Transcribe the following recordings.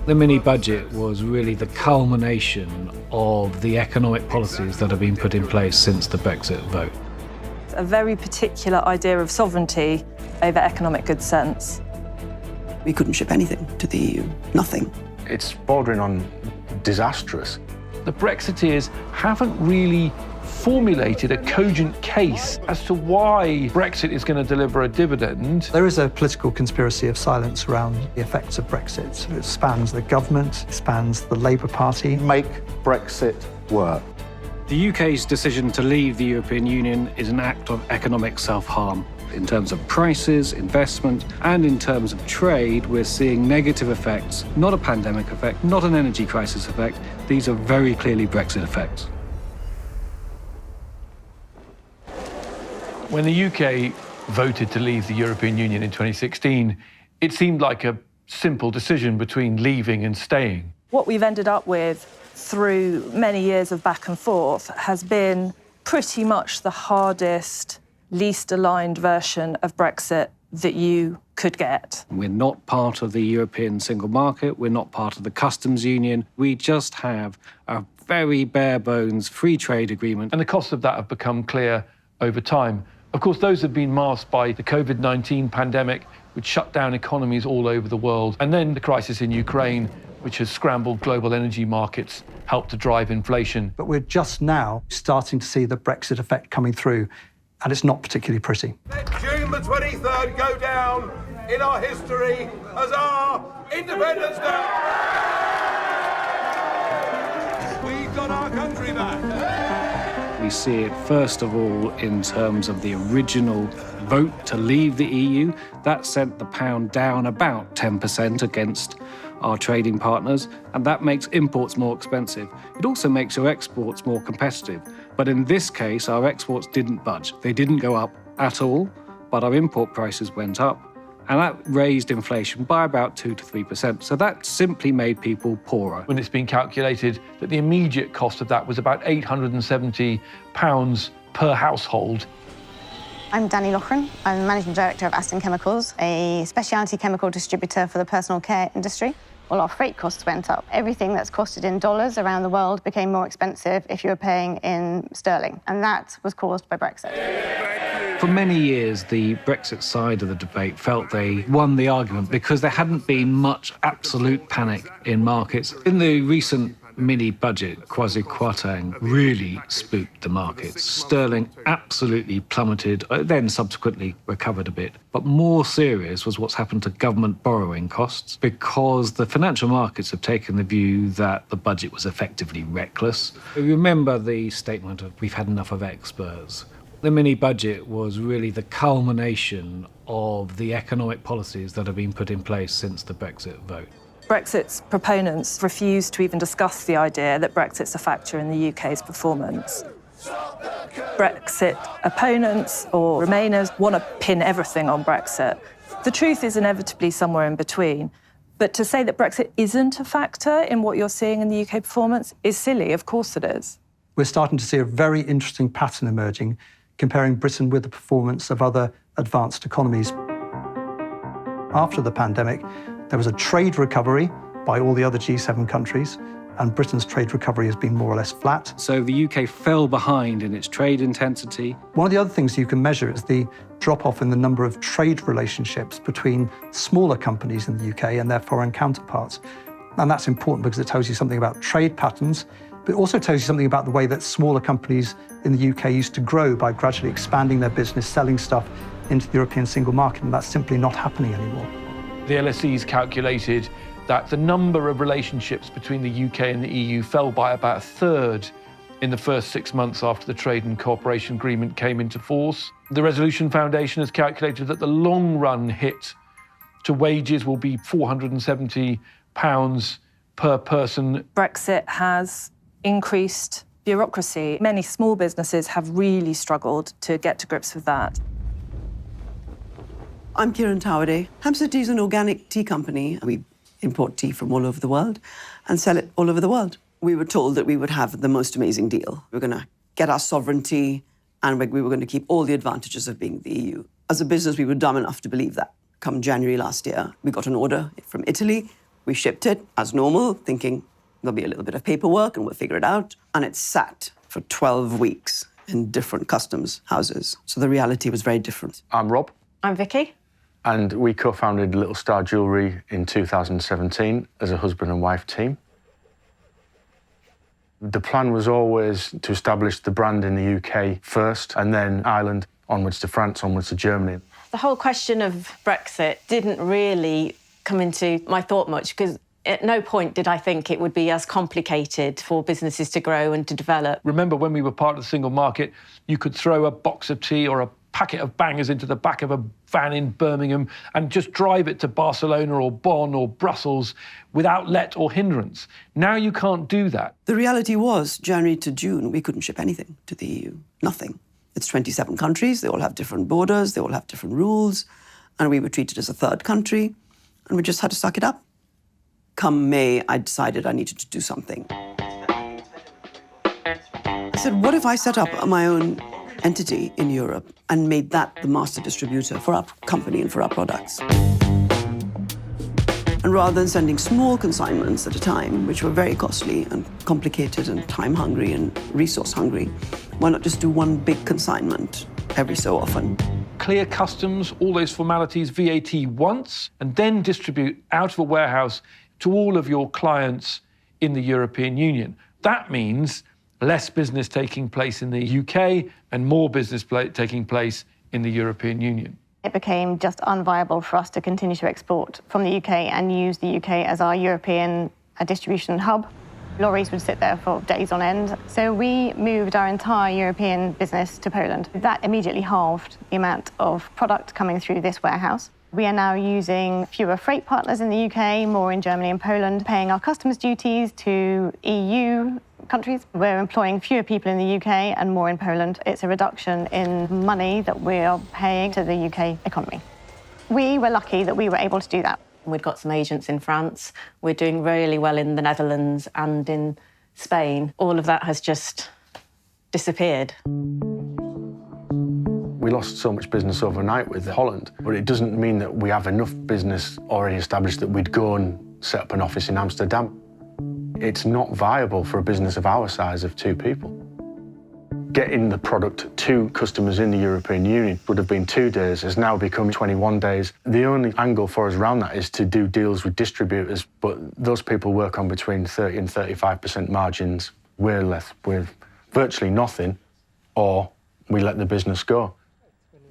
The mini-budget was really the culmination of the economic policies that have been put in place since the Brexit vote. A very particular idea of sovereignty over economic good sense. We couldn't ship anything to the EU, nothing. It's bordering on disastrous. The Brexiteers haven't really formulated a cogent case as to why Brexit is going to deliver a dividend. There is a political conspiracy of silence around the effects of Brexit. It spans the government, it spans the Labour Party. Make Brexit work. The UK's decision to leave the European Union is an act of economic self-harm. In terms of prices, investment, and in terms of trade, we're seeing negative effects, not a pandemic effect, not an energy crisis effect. These are very clearly Brexit effects. When the UK voted to leave the European Union in 2016, it seemed like a simple decision between leaving and staying. What we've ended up with through many years of back and forth has been pretty much the hardest, least aligned version of Brexit that you could get. We're not part of the European single market. We're not part of the customs union. We just have a very bare bones free trade agreement. And the costs of that have become clear over time. Of course, those have been masked by the COVID-19 pandemic, which shut down economies all over the world, and then the crisis in Ukraine, which has scrambled global energy markets, helped to drive inflation. But we're just now starting to see the Brexit effect coming through, and it's not particularly pretty. Let June the 23rd go down in our history as our Independence Day. We've got our country back. We see it, first of all, in terms of the original vote to leave the EU. That sent the pound down about 10% against our trading partners, and that makes imports more expensive. It also makes our exports more competitive. But in this case, our exports didn't budge. They didn't go up at all, but our import prices went up, and that raised inflation by about 2 to 3%. So that simply made people poorer. When it's been calculated that the immediate cost of that was about £870 per household. I'm Danny Loughran. I'm the Managing Director of Aston Chemicals, a specialty chemical distributor for the personal care industry. Well, our freight costs went up. Everything that's costed in dollars around the world became more expensive if you were paying in sterling, and that was caused by Brexit. For many years, the Brexit side of the debate felt they won the argument because there hadn't been much absolute panic in markets. In the recent mini-budget, Kwasi Kwarteng really spooked the markets. Sterling absolutely plummeted, then subsequently recovered a bit. But more serious was what's happened to government borrowing costs, because the financial markets have taken the view that the budget was effectively reckless. Remember the statement of, "We've had enough of experts." The mini-budget was really the culmination of the economic policies that have been put in place since the Brexit vote. Brexit's proponents refuse to even discuss the idea that Brexit's a factor in the UK's performance. Brexit opponents or Remainers want to pin everything on Brexit. The truth is inevitably somewhere in between. But to say that Brexit isn't a factor in what you're seeing in the UK performance is silly. Of course it is. We're starting to see a very interesting pattern emerging, comparing Britain with the performance of other advanced economies. After the pandemic, there was a trade recovery by all the other G7 countries, and Britain's trade recovery has been more or less flat. So the UK fell behind in its trade intensity. One of the other things you can measure is the drop-off in the number of trade relationships between smaller companies in the UK and their foreign counterparts. And that's important because it tells you something about trade patterns, but it also tells you something about the way that smaller companies in the UK used to grow by gradually expanding their business, selling stuff into the European single market, and that's simply not happening anymore. The LSE's calculated that the number of relationships between the UK and the EU fell by about a third in the first 6 months after the Trade and Cooperation Agreement came into force. The Resolution Foundation has calculated that the long-run hit to wages will be £470 per person. Brexit has increased bureaucracy. Many small businesses have really struggled to get to grips with that. I'm Kieran Towerday. Hampstead Tea is an organic tea company. We import tea from all over the world and sell it all over the world. We were told that we would have the most amazing deal. We were going to get our sovereignty and we were going to keep all the advantages of being the EU. As a business, we were dumb enough to believe that. Come January last year, we got an order from Italy We shipped it as normal, thinking there'll be a little bit of paperwork and we'll figure it out. And it sat for 12 weeks in different customs houses. So the reality was very different. I'm Rob, I'm Vicky. and we co-founded Little Star Jewellery in 2017 as a husband and wife team. The plan was always to establish the brand in the UK first, and then Ireland, onwards to France, onwards to Germany. The whole question of Brexit didn't really come into my thought much, because at no point did I think it would be as complicated for businesses to grow and to develop. Remember, when we were part of the single market, you could throw a box of tea or a packet of bangers into the back of a van in Birmingham and just drive it to Barcelona or Bonn or Brussels without let or hindrance. Now you can't do that. The reality was, January to June, we couldn't ship anything to the EU. Nothing. It's 27 countries. They all have different borders. They all have different rules. And we were treated as a third country. And we just had to suck it up. Come May, I decided I needed to do something. I said, what if I set up my own entity in Europe and made that the master distributor for our company and for our products? And rather than sending small consignments at a time, which were very costly and complicated and time-hungry and resource-hungry, why not just do one big consignment every so often? Clear customs, all those formalities, VAT once, and then distribute out of a warehouse to all of your clients in the European Union. That means less business taking place in the UK and more business taking place in the European Union. It became just unviable for us to continue to export from the UK and use the UK as our European distribution hub. Lorries would sit there for days on end. So we moved our entire European business to Poland. That immediately halved the amount of product coming through this warehouse. We are now using fewer freight partners in the UK, more in Germany and Poland, paying our customs duties to EU countries. We're employing fewer people in the UK and more in Poland. It's a reduction in money that we are paying to the UK economy. We were lucky that we were able to do that. We've got some agents in France. We're doing really well in the Netherlands and in Spain. All of that has just disappeared. We lost so much business overnight with Holland, but it doesn't mean that we have enough business already established that we'd go and set up an office in Amsterdam. It's not viable for a business of our size of 2 people. Getting the product to customers in the European Union would have been 2 days, has now become 21 days. The only angle for us around that is to do deals with distributors, but those people work on between 30 and 35% margins. We're left with virtually nothing, or we let the business go.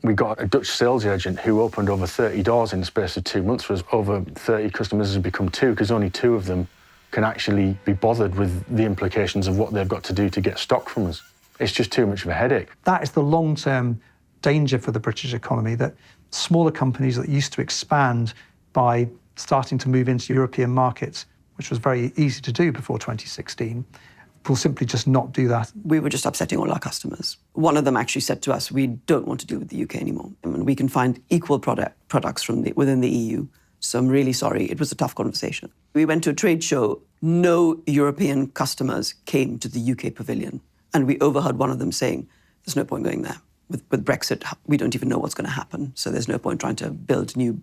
We got a Dutch sales agent who opened over 30 doors in the space of 2 months for us. Over 30 customers has become 2, because only 2 of them can actually be bothered with the implications of what they've got to do to get stock from us. It's just too much of a headache. That is the long-term danger for the British economy, that smaller companies that used to expand by starting to move into European markets, which was very easy to do before 2016, will simply just not do that. We were just upsetting all our customers. One of them actually said to us, we don't want to deal with the UK anymore. I mean, we can find equal products from within the EU. So I'm really sorry. It was a tough conversation. We went to a trade show. No European customers came to the UK pavilion. And we overheard one of them saying, there's no point going there. With Brexit, we don't even know what's going to happen. So there's no point trying to build new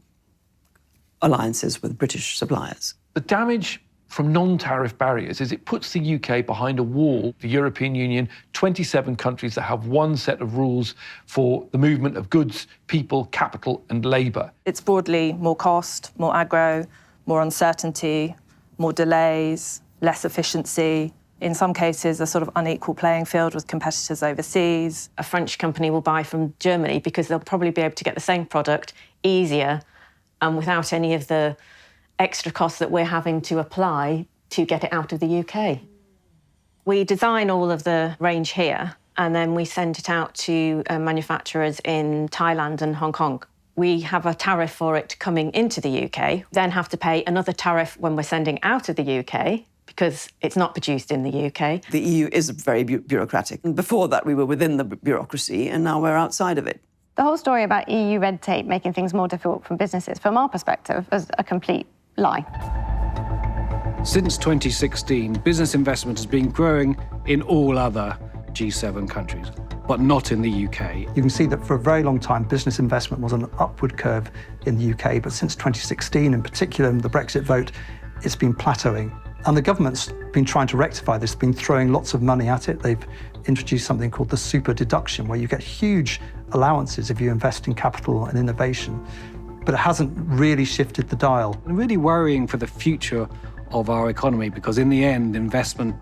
alliances with British suppliers. The damage from non-tariff barriers is it puts the UK behind a wall. The European Union, 27 countries that have one set of rules for the movement of goods, people, capital and labour. It's broadly more cost, more aggro, more uncertainty, more delays, less efficiency. In some cases, a sort of unequal playing field with competitors overseas. A French company will buy from Germany because they'll probably be able to get the same product easier and without any of the extra costs that we're having to apply to get it out of the UK. We design all of the range here and then we send it out to manufacturers in Thailand and Hong Kong. We have a tariff for it coming into the UK, then have to pay another tariff when we're sending out of the UK because it's not produced in the UK. The EU is very bureaucratic. And before that, we were within the bureaucracy and now we're outside of it. The whole story about EU red tape making things more difficult for businesses, from our perspective, is a complete lie. Since 2016, business investment has been growing in all other G7 countries, but not in the UK. You can see that for a very long time, business investment was on an upward curve in the UK, but since 2016, in particular, the Brexit vote, it's been plateauing. And the government's been trying to rectify this, been throwing lots of money at it. They've introduced something called the super deduction, where you get huge allowances if you invest in capital and innovation. But it hasn't really shifted the dial. Really worrying for the future of our economy, because in the end, investment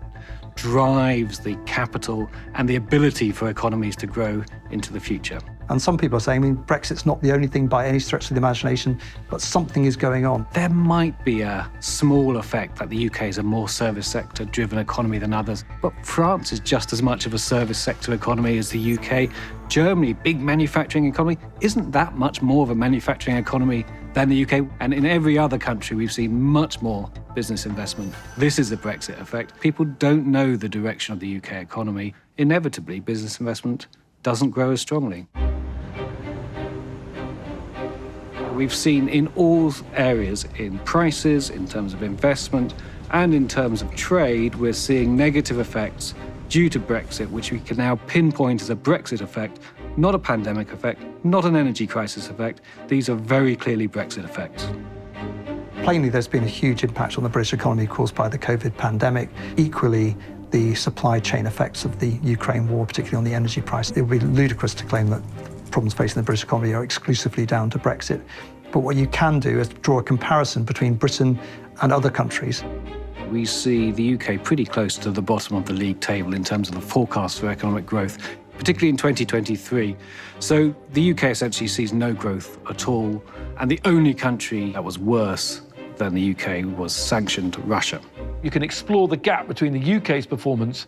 drives the capital and the ability for economies to grow into the future. And some people are saying, Brexit's not the only thing by any stretch of the imagination, but something is going on. There might be a small effect that the UK is a more service sector driven economy than others, but France is just as much of a service sector economy as the UK. Germany, big manufacturing economy, isn't that much more of a manufacturing economy than the UK. And in every other country, we've seen much more business investment. This is the Brexit effect. People don't know the direction of the UK economy. Inevitably, business investment doesn't grow as strongly. We've seen in all areas, in prices, in terms of investment, and in terms of trade, we're seeing negative effects due to Brexit, which we can now pinpoint as a Brexit effect, not a pandemic effect, not an energy crisis effect. These are very clearly Brexit effects. Plainly, there's been a huge impact on the British economy caused by the COVID pandemic. Equally, the supply chain effects of the Ukraine war, particularly on the energy price. It would be ludicrous to claim that problems facing the British economy are exclusively down to Brexit. But what you can do is draw a comparison between Britain and other countries. We see the UK pretty close to the bottom of the league table in terms of the forecast for economic growth, particularly in 2023. So the UK essentially sees no growth at all, and the only country that was worse than the UK was sanctioned Russia. You can explore the gap between the UK's performance,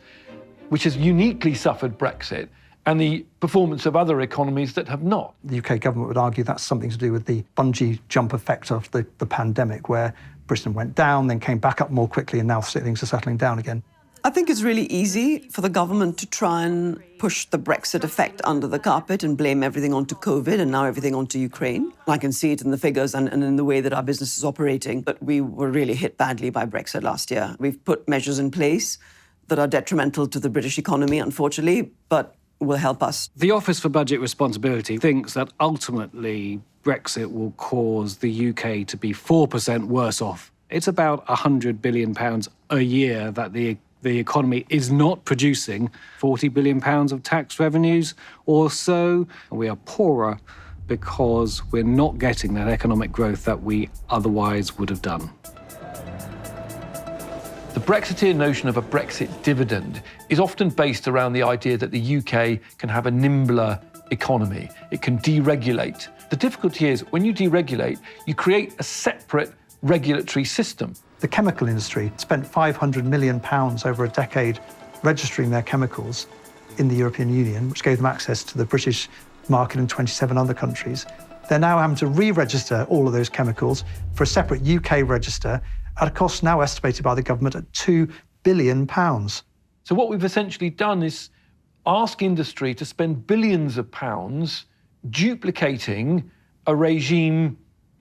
which has uniquely suffered Brexit, and the performance of other economies that have not. The UK government would argue that's something to do with the bungee jump effect of the pandemic, where Britain went down, then came back up more quickly, and now things are settling down again. I think it's really easy for the government to try and push the Brexit effect under the carpet and blame everything onto COVID and now everything onto Ukraine. I can see it in the figures and in the way that our business is operating. But we were really hit badly by Brexit last year. We've put measures in place that are detrimental to the British economy, unfortunately, but will help us. The Office for Budget Responsibility thinks that ultimately Brexit will cause the UK to be 4% worse off. It's about £100 billion a year that the economy is not producing, £40 billion of tax revenues or so. We are poorer because we're not getting that economic growth that we otherwise would have done. The Brexiteer notion of a Brexit dividend is often based around the idea that the UK can have a nimbler economy. It can deregulate. The difficulty is when you deregulate, you create a separate regulatory system. The chemical industry spent £500 million over a decade registering their chemicals in the European Union, which gave them access to the British market and 27 other countries. They're now having to re-register all of those chemicals for a separate UK register at a cost now estimated by the government at £2 billion. So what we've essentially done is ask industry to spend billions of pounds duplicating a regime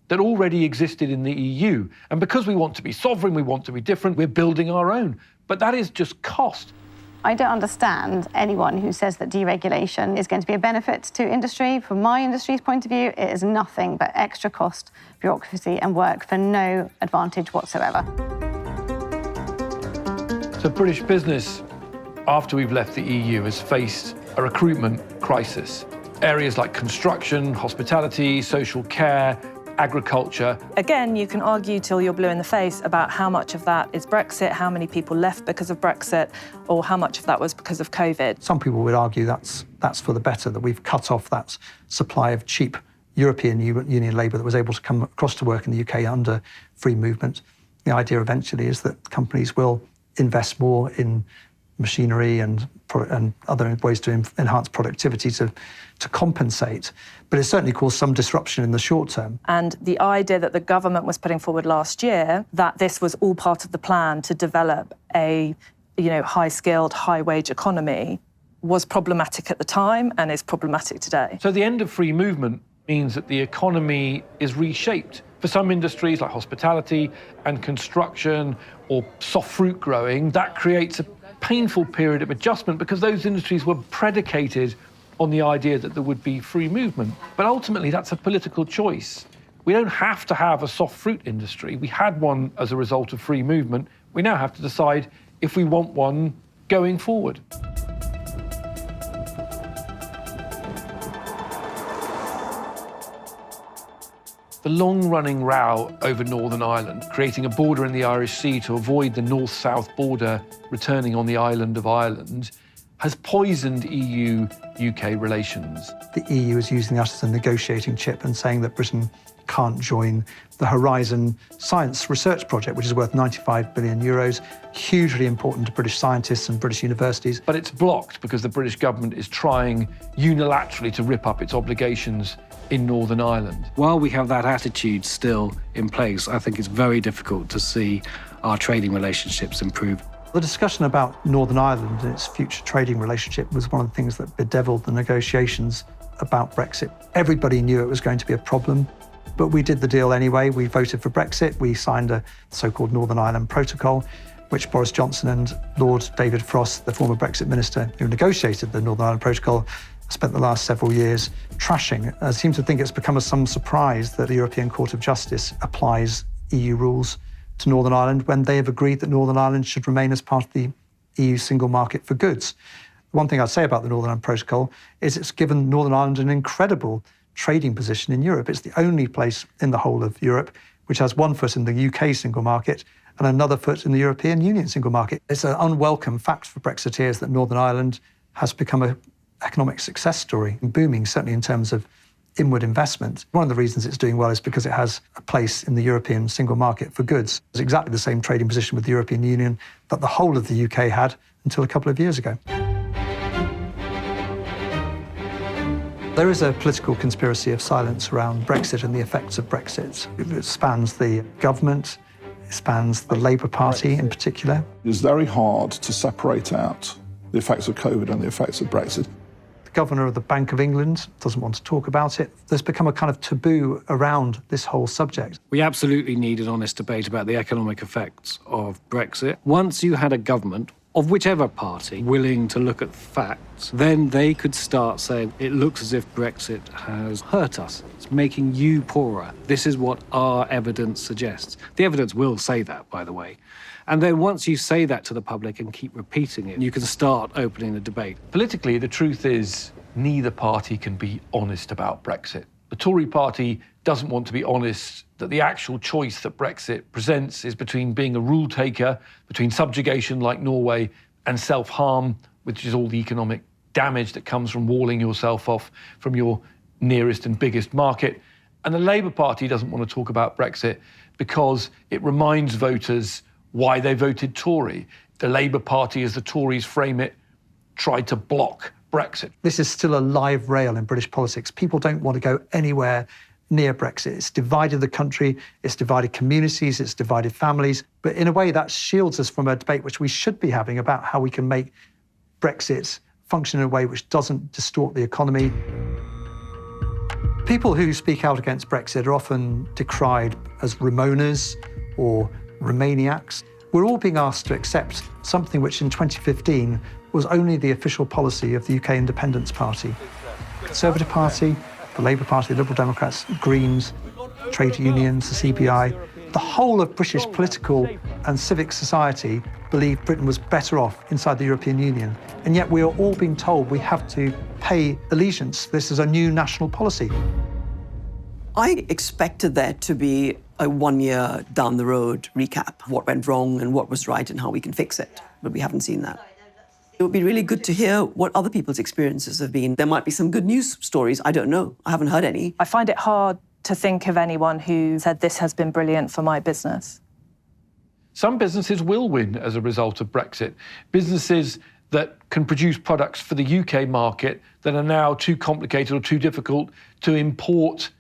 that already existed in the EU. And because we want to be sovereign, we want to be different, we're building our own. But that is just cost. I don't understand anyone who says that deregulation is going to be a benefit to industry. From my industry's point of view, it is nothing but extra cost, bureaucracy and work for no advantage whatsoever. So British business, after we've left the EU, has faced a recruitment crisis. Areas like construction, hospitality, social care, agriculture. Again, you can argue till you're blue in the face about how much of that is Brexit, how many people left because of Brexit, or how much of that was because of COVID. Some people would argue that's for the better, that we've cut off that supply of cheap European Union labour that was able to come across to work in the UK under free movement. The idea eventually is that companies will invest more in machinery and other ways to enhance productivity to compensate. But it certainly caused some disruption in the short term. And the idea that the government was putting forward last year, that this was all part of the plan to develop a high-skilled, high-wage economy, was problematic at the time and is problematic today. So the end of free movement means that the economy is reshaped. For some industries like hospitality and construction or soft fruit growing, that creates a painful period of adjustment because those industries were predicated on the idea that there would be free movement. But ultimately, that's a political choice. We don't have to have a soft fruit industry. We had one as a result of free movement. We now have to decide if we want one going forward. The long-running row over Northern Ireland, creating a border in the Irish Sea to avoid the north-south border returning on the island of Ireland, has poisoned EU-UK relations. The EU is using that as a negotiating chip and saying that Britain can't join the Horizon Science Research Project, which is worth 95 billion euros, hugely important to British scientists and British universities. But it's blocked because the British government is trying unilaterally to rip up its obligations in Northern Ireland. While we have that attitude still in place, I think it's very difficult to see our trading relationships improve. The discussion about Northern Ireland and its future trading relationship was one of the things that bedeviled the negotiations about Brexit. Everybody knew it was going to be a problem, but we did the deal anyway. We voted for Brexit. We signed a so-called Northern Ireland Protocol, which Boris Johnson and Lord David Frost, the former Brexit minister who negotiated the Northern Ireland Protocol, spent the last several years trashing. I seem to think it's become some surprise that the European Court of Justice applies EU rules to Northern Ireland when they have agreed that Northern Ireland should remain as part of the EU single market for goods. One thing I'd say about the Northern Ireland Protocol is it's given Northern Ireland an incredible trading position in Europe. It's the only place in the whole of Europe which has one foot in the UK single market and another foot in the European Union single market. It's an unwelcome fact for Brexiteers that Northern Ireland has become an economic success story, booming certainly in terms of inward investment. One of the reasons it's doing well is because it has a place in the European single market for goods. It's exactly the same trading position with the European Union that the whole of the UK had until a couple of years ago. There is a political conspiracy of silence around Brexit and the effects of Brexit. It spans the government, it spans the Labour Party in particular. It's very hard to separate out the effects of COVID and the effects of Brexit. The Governor of the Bank of England doesn't want to talk about it. There's become a kind of taboo around this whole subject. We absolutely need an honest debate about the economic effects of Brexit. Once you had a government of whichever party willing to look at facts, then they could start saying, it looks as if Brexit has hurt us. It's making you poorer. This is what our evidence suggests. The evidence will say that, by the way. And then once you say that to the public and keep repeating it, you can start opening the debate. Politically, the truth is neither party can be honest about Brexit. The Tory party doesn't want to be honest that the actual choice that Brexit presents is between being a rule taker, between subjugation like Norway, and self-harm, which is all the economic damage that comes from walling yourself off from your nearest and biggest market. And the Labour Party doesn't want to talk about Brexit because it reminds voters why they voted Tory. The Labour Party, as the Tories frame it, tried to block Brexit. This is still a live rail in British politics. People don't want to go anywhere near Brexit. It's divided the country, it's divided communities, it's divided families. But in a way, that shields us from a debate which we should be having about how we can make Brexit function in a way which doesn't distort the economy. People who speak out against Brexit are often decried as Ramonas or Remainiacs. We're all being asked to accept something which in 2015 was only the official policy of the UK Independence Party. The Conservative Party, the Labour Party, the Liberal Democrats, Greens, trade unions, the CBI, the whole of British political and civic society believed Britain was better off inside the European Union. And yet we are all being told we have to pay allegiance. This is a new national policy. I expected there to be a 1 year down the road recap of what went wrong and what was right and how we can fix it, but we haven't seen that. It would be really good to hear what other people's experiences have been. There might be some good news stories, I don't know. I haven't heard any. I find it hard to think of anyone who said this has been brilliant for my business. Some businesses will win as a result of Brexit. Businesses that can produce products for the UK market that are now too complicated or too difficult to import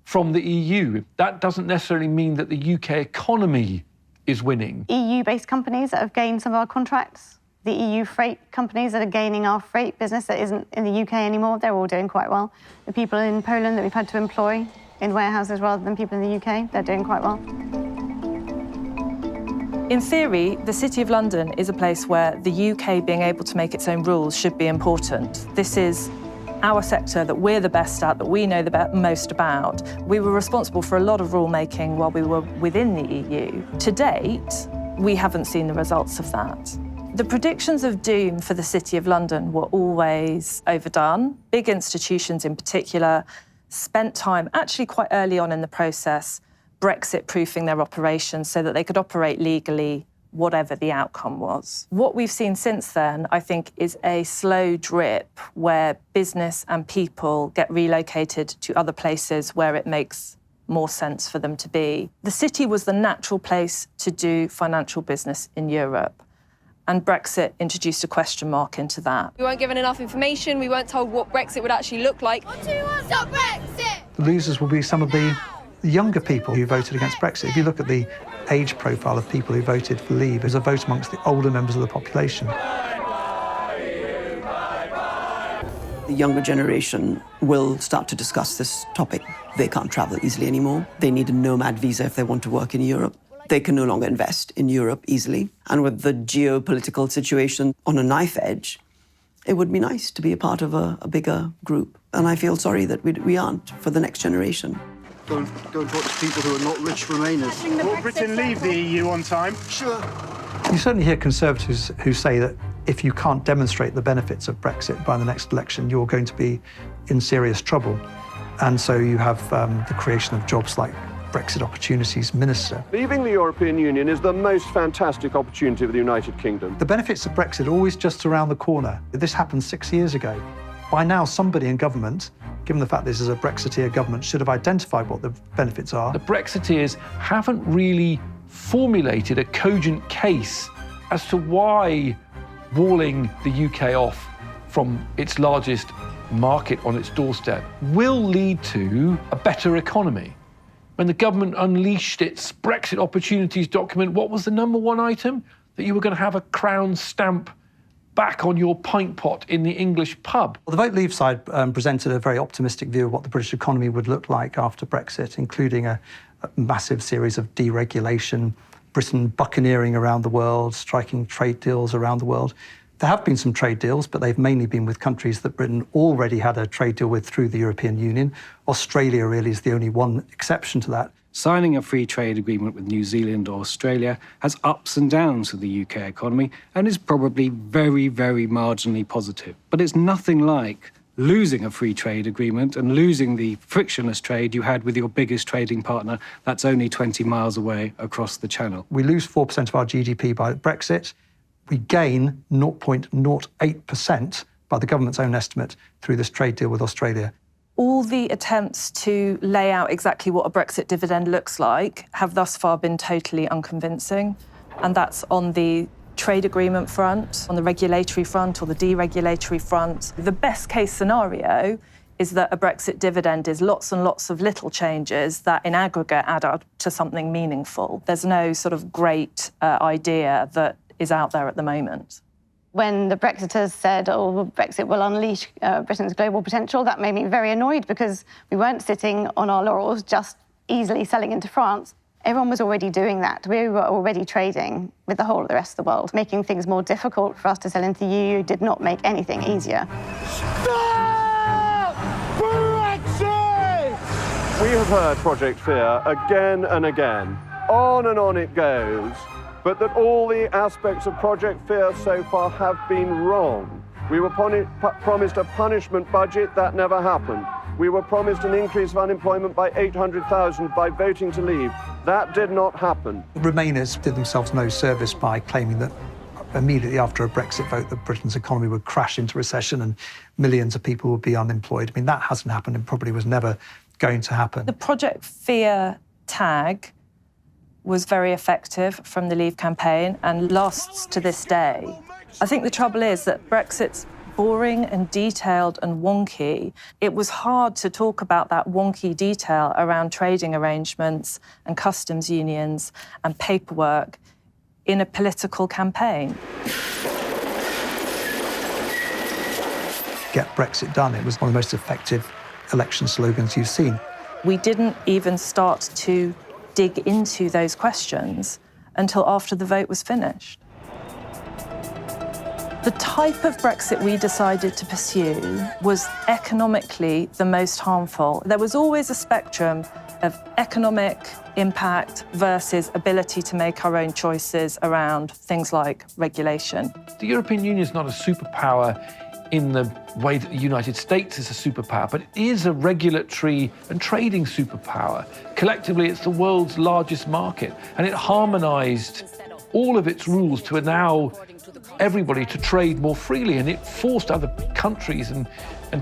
from the EU. That doesn't necessarily mean that the UK economy is winning. EU-based companies that have gained some of our contracts, the EU freight companies that are gaining our freight business that isn't in the UK anymore, they're all doing quite well. The people in Poland that we've had to employ in warehouses rather than people in the UK, they're doing quite well. In theory, the City of London is a place where the UK being able to make its own rules should be important. This is our sector that we're the best at, that we know the most about. We were responsible for a lot of rulemaking while we were within the EU. To date, we haven't seen the results of that. The predictions of doom for the City of London were always overdone. Big institutions in particular spent time, actually quite early on in the process, Brexit-proofing their operations so that they could operate legally whatever the outcome was. What we've seen since then, I think, is a slow drip where business and people get relocated to other places where it makes more sense for them to be. The city was the natural place to do financial business in Europe, and Brexit introduced a question mark into that. We weren't given enough information, we weren't told what Brexit would actually look like. What do you want? Stop Brexit! The losers will be some of the younger people who voted against Brexit. If you look at the age profile of people who voted for Leave, there's a vote amongst the older members of the population. The younger generation will start to discuss this topic. They can't travel easily anymore. They need a nomad visa if they want to work in Europe. They can no longer invest in Europe easily. And with the geopolitical situation on a knife edge, it would be nice to be a part of a bigger group. And I feel sorry that we aren't for the next generation. Go and vote for people who are not rich Remainers. Will Britain leave the EU on time? Sure. You certainly hear Conservatives who say that if you can't demonstrate the benefits of Brexit by the next election, you're going to be in serious trouble. And so you have the creation of jobs like Brexit Opportunities Minister. Leaving the European Union is the most fantastic opportunity for the United Kingdom. The benefits of Brexit are always just around the corner. This happened 6 years ago. By now, somebody in government, given the fact this is a Brexiteer government, should have identified what the benefits are. The Brexiteers haven't really formulated a cogent case as to why walling the UK off from its largest market on its doorstep will lead to a better economy. When the government unleashed its Brexit Opportunities document, what was the number one item? That you were going to have a crown stamp back on your pint pot in the English pub. Well, the Vote Leave side presented a very optimistic view of what the British economy would look like after Brexit, including a massive series of deregulation, Britain buccaneering around the world, striking trade deals around the world. There have been some trade deals, but they've mainly been with countries that Britain already had a trade deal with through the European Union. Australia really is the only one exception to that. Signing a free trade agreement with New Zealand or Australia has ups and downs for the UK economy and is probably very, very marginally positive. But it's nothing like losing a free trade agreement and losing the frictionless trade you had with your biggest trading partner that's only 20 miles away across the Channel. We lose 4% of our GDP by Brexit. We gain 0.08% by the government's own estimate through this trade deal with Australia. All the attempts to lay out exactly what a Brexit dividend looks like have thus far been totally unconvincing, and that's on the trade agreement front, on the regulatory front or the deregulatory front. The best case scenario is that a Brexit dividend is lots and lots of little changes that in aggregate add up to something meaningful. There's no sort of great idea that is out there at the moment. When the Brexiters said, oh, Brexit will unleash Britain's global potential, that made me very annoyed because we weren't sitting on our laurels just easily selling into France. Everyone was already doing that. We were already trading with the whole of the rest of the world. Making things more difficult for us to sell into the EU did not make anything easier. Stop Brexit! We have heard Project Fear again and again. On and on it goes. But that all the aspects of Project Fear so far have been wrong. We were promised a punishment budget, that never happened. We were promised an increase of unemployment by 800,000 by voting to leave. That did not happen. The Remainers did themselves no service by claiming that immediately after a Brexit vote that Britain's economy would crash into recession and millions of people would be unemployed. I mean, that hasn't happened and probably was never going to happen. The Project Fear tag was very effective from the Leave campaign and lasts to this day. I think the trouble is that Brexit's boring and detailed and wonky. It was hard to talk about that wonky detail around trading arrangements and customs unions and paperwork in a political campaign. Get Brexit done. It was one of the most effective election slogans you've seen. We didn't even start to dig into those questions until after the vote was finished. The type of Brexit we decided to pursue was economically the most harmful. There was always a spectrum of economic impact versus ability to make our own choices around things like regulation. The European Union is not a superpower in the way that the United States is a superpower, but it is a regulatory and trading superpower. Collectively, it's the world's largest market, and it harmonized all of its rules to allow everybody to trade more freely, and it forced other countries and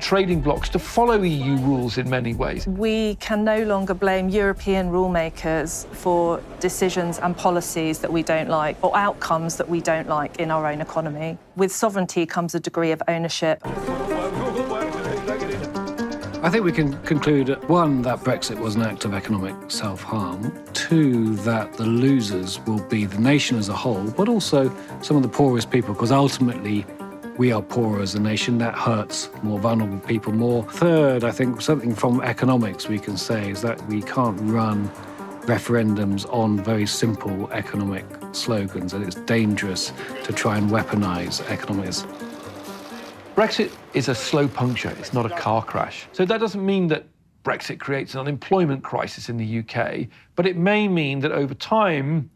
trading blocs to follow EU rules in many ways. We can no longer blame European rule-makers for decisions and policies that we don't like or outcomes that we don't like in our own economy. With sovereignty comes a degree of ownership. I think we can conclude, one, that Brexit was an act of economic self-harm, two, that the losers will be the nation as a whole, but also some of the poorest people, because ultimately we are poorer as a nation. That hurts more vulnerable people more. Third, I think something from economics we can say is that we can't run referendums on very simple economic slogans, and it's dangerous to try and weaponize economics. Brexit is a slow puncture, it's not a car crash. So that doesn't mean that Brexit creates an unemployment crisis in the UK, but it may mean that over time,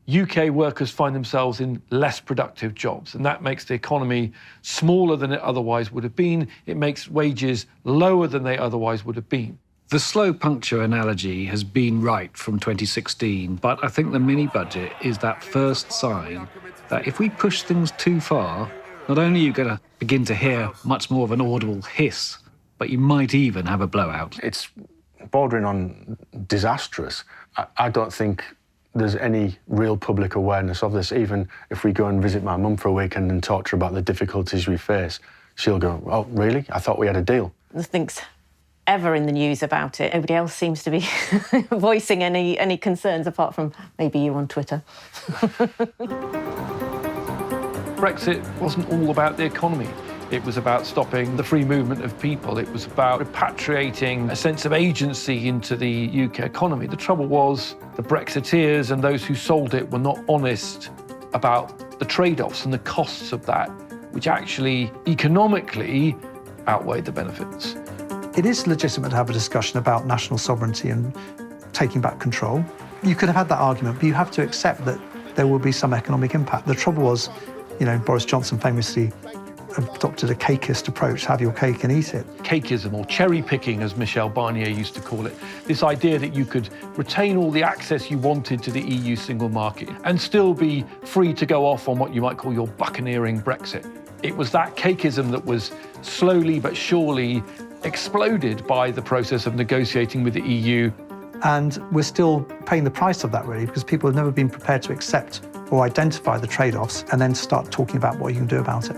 UK workers find themselves in less productive jobs, and that makes the economy smaller than it otherwise would have been. It makes wages lower than they otherwise would have been. The slow puncture analogy has been right from 2016, but I think the mini-budget is that first sign that if we push things too far, not only are you going to begin to hear much more of an audible hiss, but you might even have a blowout. It's bordering on disastrous. I don't think there's any real public awareness of this. Even if we go and visit my mum for a weekend and talk to her about the difficulties we face, she'll go, "Oh, really? I thought we had a deal." Nothing's ever in the news about it. Nobody else seems to be voicing any concerns, apart from maybe you on Twitter. Brexit wasn't all about the economy. It was about stopping the free movement of people. It was about repatriating a sense of agency into the UK economy. The trouble was the Brexiteers and those who sold it were not honest about the trade-offs and the costs of that, which actually economically outweighed the benefits. It is legitimate to have a discussion about national sovereignty and taking back control. You could have had that argument, but you have to accept that there will be some economic impact. The trouble was, Boris Johnson famously adopted a cakeist approach, have your cake and eat it. Cakeism, or cherry picking, as Michel Barnier used to call it. This idea that you could retain all the access you wanted to the EU single market and still be free to go off on what you might call your buccaneering Brexit. It was that cakeism that was slowly but surely exploded by the process of negotiating with the EU. And we're still paying the price of that, really, because people have never been prepared to accept or identify the trade-offs and then start talking about what you can do about it.